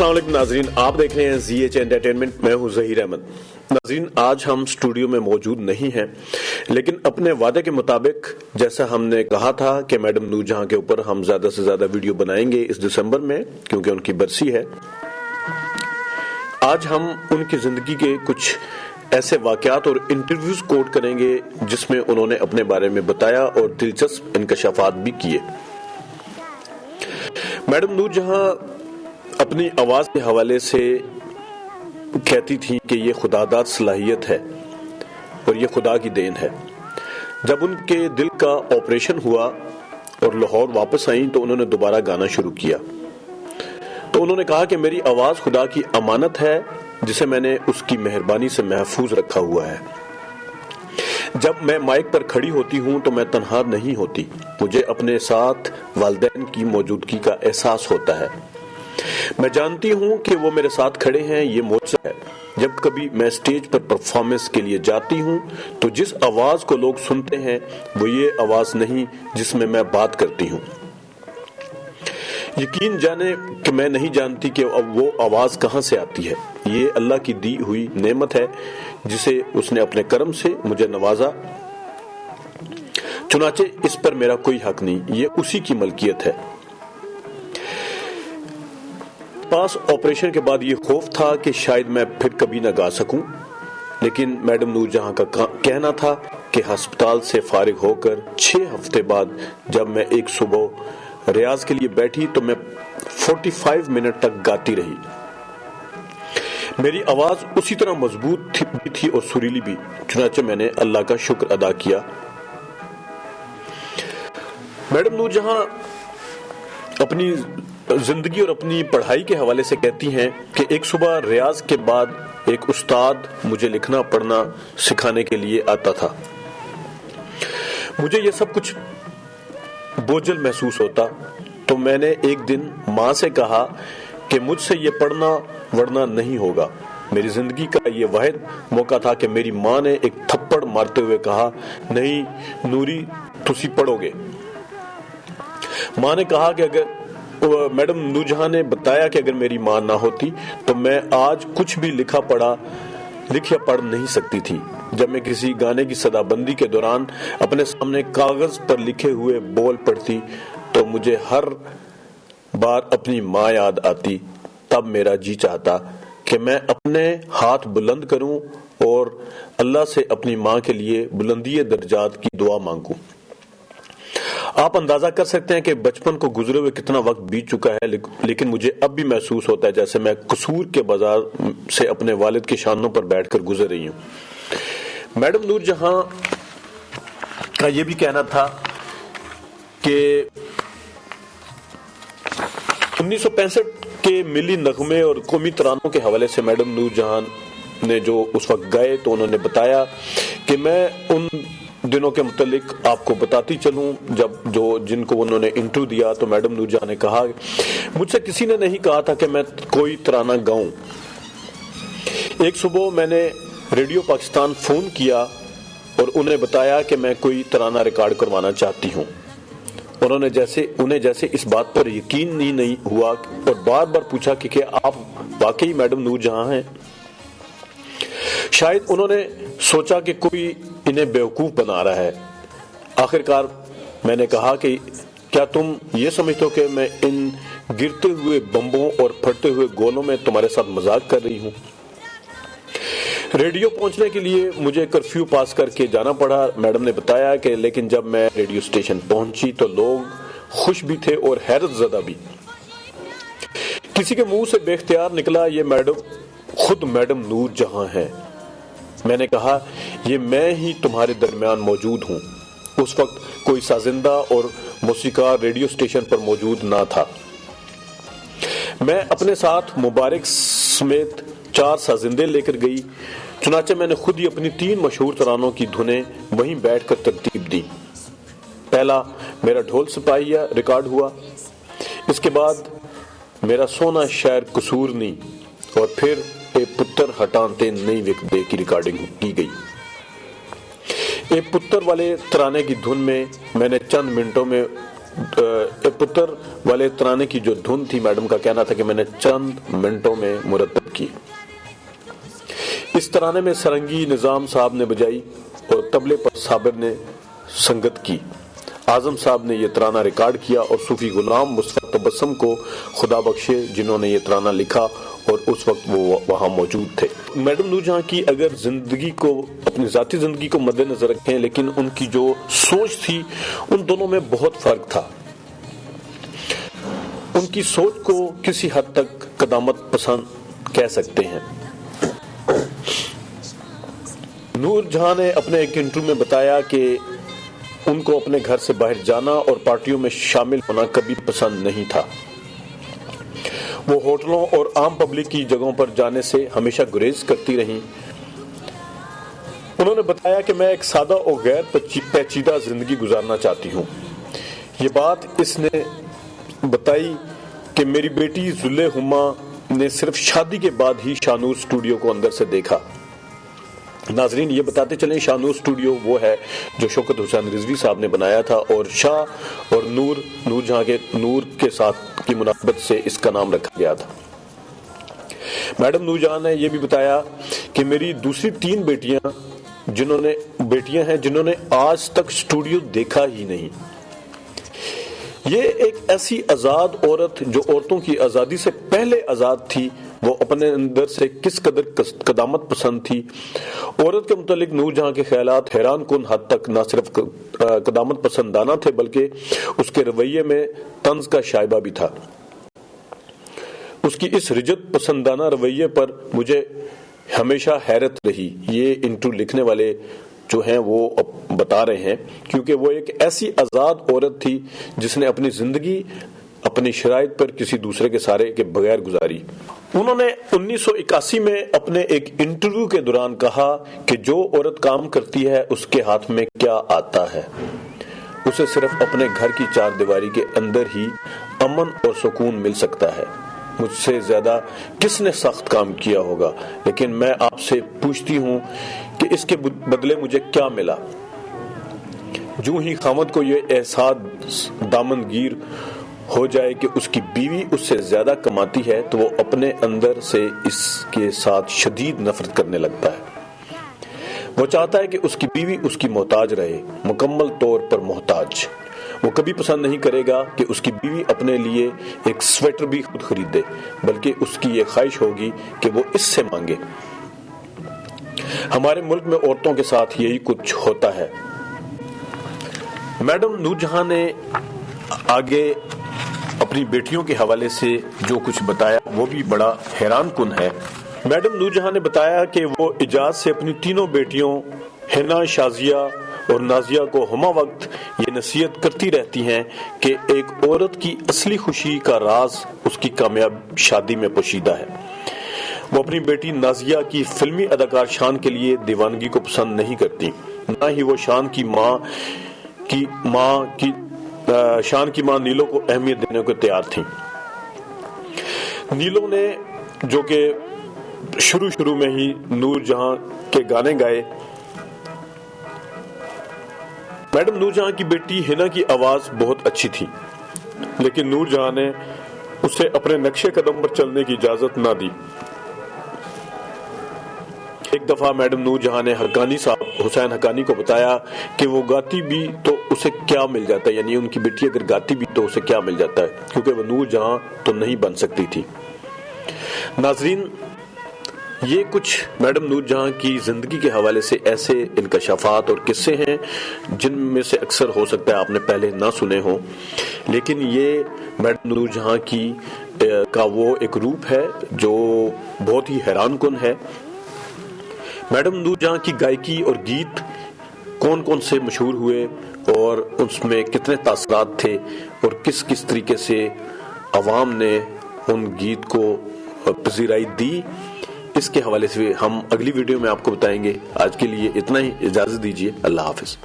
अस्सलाम वालेकुम नाजरीन, आप देख रहे हैं ZH एंटरटेनमेंट। मैं हूं ज़हीर अहमद। नाजरीन, आज हम स्टूडियो में मौजूद नहीं हैं, लेकिन अपने वादे के मुताबिक जैसा हमने कहा था कि मैडम नूरजहां के ऊपर हम ज्यादा से ज्यादा वीडियो बनाएंगे इस दिसंबर में, क्योंकि उनकी बरसी है। आज हम उनकी जिंदगी के कुछ ऐसे वाकयात और इंटरव्यूज कोट करेंगे जिसमें उन्होंने अपने बारे में बताया और दिलचस्प इंकशाफात भी किए। मैडम नूरजहां अपनी आवाज के हवाले से कहती थी कि ये खुदादाद सलाहियत है और ये खुदा की देन है। जब उनके दिल का ऑपरेशन हुआ और लाहौर वापस आई तो उन्होंने दोबारा गाना शुरू किया। तो उन्होंने कहा कि मेरी आवाज खुदा की अमानत है जिसे मैंने उसकी मेहरबानी से महफूज रखा हुआ है। जब मैं माइक पर खड़ी होती हूं तो मैं तन्हा नहीं होती, मुझे अपने साथ वालिदैन की मौजूदगी का एहसास होता है। मैं जानती हूं कि वो मेरे साथ खड़े हैं, ये मोज़ा है। जब कभी मैं स्टेज पर परफॉर्मेंस के लिए जाती हूं तो जिस आवाज को लोग सुनते हैं वो ये आवाज नहीं जिसमें मैं बात करती हूं। यकीन जाने कि मैं नहीं जानती कि अब वो आवाज कहां से आती है। ये अल्लाह की दी हुई नेमत है जिसे उसने अपने करम से मुझे नवाजा। चुनाचे इस पर मेरा कोई हक नहीं, ये उसी की मलकियत है। पास ऑपरेशन के बाद ये खौफ था कि शायद मैं फिर कभी न गा सकूं, लेकिन मैडम नूरजहां का कहना था कि अस्पताल से फारिग होकर 6 हफ्ते बाद जब मैं एक सुबह रियाज के लिए बैठी तो मैं 45 मिनट तक गाती रही। मेरी आवाज उसी तरह मजबूत थी और सुरीली भी। चुनाचे मैंने अल्लाह का शुक्र अदा किया। मैडम नूरजहां अपनी जिंदगी और अपनी पढ़ाई के हवाले से कहती हैं कि एक सुबह रियाज के बाद एक उस्ताद मुझे लिखना पढ़ना सिखाने के लिए आता था। मुझे यह सब कुछ बोझल महसूस होता, तो मैंने एक दिन माँ से कहा कि मुझसे ये पढ़ना वढ़ना नहीं होगा। मेरी जिंदगी का ये वाहिद मौका था कि मेरी माँ ने एक थप्पड़ मारते हुए कहा, नहीं नूरी तुसी पढ़ोगे। माँ ने कहा कि अगर मैडम नूरजहां ने बताया कि अगर मेरी माँ ना होती तो मैं आज कुछ भी लिख या पढ़ नहीं सकती थी। जब मैं किसी गाने की सदाबंदी के दौरान अपने सामने कागज पर लिखे हुए बोल पढ़ती तो मुझे हर बार अपनी माँ याद आती। तब मेरा जी चाहता कि मैं अपने हाथ बुलंद करूं और अल्लाह से अपनी माँ के लिए बुलंदी दर्जात की दुआ मांगूं। आप अंदाजा कर सकते हैं कि बचपन को गुजरे हुए कितना वक्त बीत चुका है, लेकिन मुझे अब भी महसूस होता है जैसे मैं कसूर के बाजार से अपने वालिद के शानों पर बैठकर गुजर रही हूं। मैडम नूरजहां का यह भी कहना था कि 1965 के मिली नगमे और कौमी तरानों के हवाले से मैडम नूरजहां ने जो उस वक्त गाए तो उन्होंने बताया कि मैं उन दिनों के मुतालिक आपको बताती चलूं। जब जिनको उन्होंने इंटरव्यू दिया तो मैडम नूरजहां ने कहा, मुझसे किसी ने नहीं कहा था कि मैं कोई तराना गाऊं। एक सुबह मैंने रेडियो पाकिस्तान फोन किया और उन्हें बताया कि मैं कोई तराना रिकॉर्ड करवाना चाहती हूं। उन्हें जैसे इस बात पर यकीन ही नहीं हुआ और बार बार पूछा कि क्या आप वाकई मैडम नूरजहां हैं। शायद उन्होंने सोचा कि कोई इन्हें बेवकूफ बना रहा है। आखिरकार मैंने कहा कि क्या तुम ये समझते हो कि मैं इन गिरते हुए बम्बों और फटते हुए गोलों में तुम्हारे साथ मजाक कर रही हूं। रेडियो पहुंचने के लिए मुझे कर्फ्यू पास करके जाना पड़ा। मैडम ने बताया कि लेकिन जब मैं रेडियो स्टेशन पहुंची तो लोग खुश भी थे और हैरत ज़दा भी। किसी के मुंह से बेख्तियार निकला, ये खुद मैडम नूरजहां है। मैंने कहा, ये मैं ही तुम्हारे दरमियान मौजूद हूं। उस वक्त कोई साजिंदा और मौसीकार रेडियो स्टेशन पर मौजूद ना था। मैं अपने साथ मुबारक समेत 4 साजिंदे लेकर गई। चुनाचे मैंने खुद ही अपनी 3 मशहूर तरानों की धुनें वहीं बैठकर तरतीब दी। पहला मेरा ढोल सिपाहिया रिकॉर्ड हुआ, इसके बाद मेरा सोना शायर कसूरनी और फिर ए पुत्र हटाते नहीं विकदे की रिकॉर्डिंग की गई। ए पुत्र वाले तराने की धुन में मैंने चंद मिनटों में پتر والے ترانے کی جو دھن تھی، میڈم کا کہنا تھا کہ میں نے چند منٹوں میں مرتب کی۔ اس ترانے میں سرنگی نظام صاحب نے بجائی اور طبلے پر صابر نے سنگت کی۔ اعظم صاحب نے یہ ترانہ ریکارڈ کیا اور صوفی غلام مصطفیٰ تبسم کو خدا بخشے جنہوں نے یہ ترانہ لکھا اور اس وقت وہ وہاں موجود تھے۔ میڈم نور جہاں کی اگر زندگی کو، اپنی ذاتی زندگی کو مد نظر رکھیں، لیکن ان کی جو سوچ تھی ان دونوں میں بہت فرق تھا۔ ان کی سوچ کو کسی حد تک قدامت پسند کہہ سکتے ہیں۔ نور جہاں نے اپنے ایک انٹرویو میں بتایا کہ ان کو اپنے گھر سے باہر جانا اور پارٹیوں میں شامل ہونا کبھی پسند نہیں تھا۔ وہ ہوٹلوں اور عام پبلک کی جگہوں پر جانے سے ہمیشہ گریز کرتی رہیں۔ انہوں نے بتایا کہ میں ایک سادہ اور غیر پیچیدہ زندگی گزارنا چاہتی ہوں۔ یہ بات اس نے بتائی کہ میری بیٹی ذل ہما نے صرف شادی کے بعد ہی شاہ نور اسٹوڈیو کو اندر سے دیکھا۔ ناظرین یہ بتاتے چلیں، شاہ نور اسٹوڈیو وہ ہے جو شوکت حسین رضوی صاحب نے بنایا تھا، اور شاہ اور نور جہاں کے نور کے ساتھ کی مناسبت سے اس کا نام رکھا گیا تھا۔ میڈم نور جہاں نے یہ بھی بتایا کہ میری دوسری 3 بیٹیاں ہیں جنہوں نے آج تک اسٹوڈیو دیکھا ہی نہیں۔ یہ ایک ایسی آزاد عورت جو عورتوں کی آزادی سے پہلے آزاد تھی، وہ اپنے اندر سے کس قدر قدامت پسند تھی۔ عورت کے متعلق نور جہاں کے خیالات حیران کن حد تک نہ صرف قدامت پسندانہ تھے بلکہ اس کے رویے میں طنز کا شائبہ بھی تھا۔ اس کی اس رجت پسندانہ رویے پر مجھے ہمیشہ حیرت رہی۔ یہ انٹرویو لکھنے والے جو ہیں وہ بتا رہے ہیں، کیونکہ وہ ایک ایسی آزاد عورت تھی جس نے اپنی زندگی اپنی شرائط پر کسی دوسرے کے سہارے کے بغیر گزاری۔ انہوں نے 1981 میں اپنے ایک انٹرویو کے دوران کہا کہ جو عورت کام کرتی ہے اس کے ہاتھ میں کیا آتا ہے، اسے صرف اپنے گھر کی 4 دیواری کے اندر ہی امن اور سکون مل سکتا ہے۔ مجھ سے زیادہ کس نے سخت کام کیا ہوگا، لیکن میں آپ سے پوچھتی ہوں کہ اس کے بدلے مجھے کیا ملا؟ جو ہی خامد کو یہ احساس دامنگیر ہو جائے کہ اس کی بیوی اس سے زیادہ کماتی ہے تو وہ اپنے اندر سے اس کے ساتھ شدید نفرت کرنے لگتا ہے۔ وہ چاہتا ہے کہ اس کی بیوی اس کی محتاج رہے، مکمل طور پر محتاج۔ وہ کبھی پسند نہیں کرے گا کہ اس کی بیوی اپنے لیے ایک سویٹر بھی خود خریدے، بلکہ اس کی یہ خواہش ہوگی کہ وہ اس سے مانگے۔ ہمارے ملک میں عورتوں کے ساتھ یہی کچھ ہوتا ہے۔ میڈم نور جہاں نے آگے اپنی بیٹیوں کے حوالے سے جو کچھ بتایا وہ بھی بڑا حیران کن ہے۔ میڈم نور جہاں نے بتایا کہ وہ اجاز سے اپنی 3 بیٹیوں حنا، شازیہ اور نازیہ کو ہمہ وقت یہ نصیحت کرتی رہتی ہیں کہ ایک عورت کی اصلی خوشی کا راز اس کی کامیاب شادی میں پوشیدہ ہے۔ وہ اپنی بیٹی نازیہ کی فلمی اداکار شان کے لیے دیوانگی کو پسند نہیں کرتی، نہ ہی وہ شان کی ماں نیلو کو اہمیت دینے کو تیار تھیں۔ نیلو نے جو کہ شروع میں ہی نور جہاں کے گانے گائے۔ میڈم نور جہاں کی بیٹی ہنا کی آواز بہت اچھی تھی، لیکن نور جہاں نے اسے اپنے نقشے قدم پر چلنے کی اجازت نہ دی۔ ایک دفعہ میڈم نور جہاں نے حقانی صاحب حسین حقانی کو بتایا کہ وہ گاتی بھی تو اسے کیا مل جاتا ہے، یعنی ان کی بیٹی اگر گاتی بھی تو اسے کیا مل جاتا ہے، کیونکہ وہ نور جہاں تو نہیں بن سکتی تھی۔ ناظرین، یہ کچھ میڈم نور جہاں کی زندگی کے حوالے سے ایسے انکشافات اور قصے ہیں جن میں سے اکثر ہو سکتا ہے آپ نے پہلے نہ سنے ہوں، لیکن یہ میڈم نور جہاں کی کا وہ ایک روپ ہے جو بہت ہی حیران کن ہے۔ میڈم نور جہاں کی گائیکی اور گیت کون کون سے مشہور ہوئے اور اس میں کتنے تاثرات تھے اور کس کس طریقے سے عوام نے ان گیت کو پذیرائی دی، اس کے حوالے سے ہم اگلی ویڈیو میں آپ کو بتائیں گے۔ آج کے لیے اتنا ہی، اجازت دیجیے، اللہ حافظ۔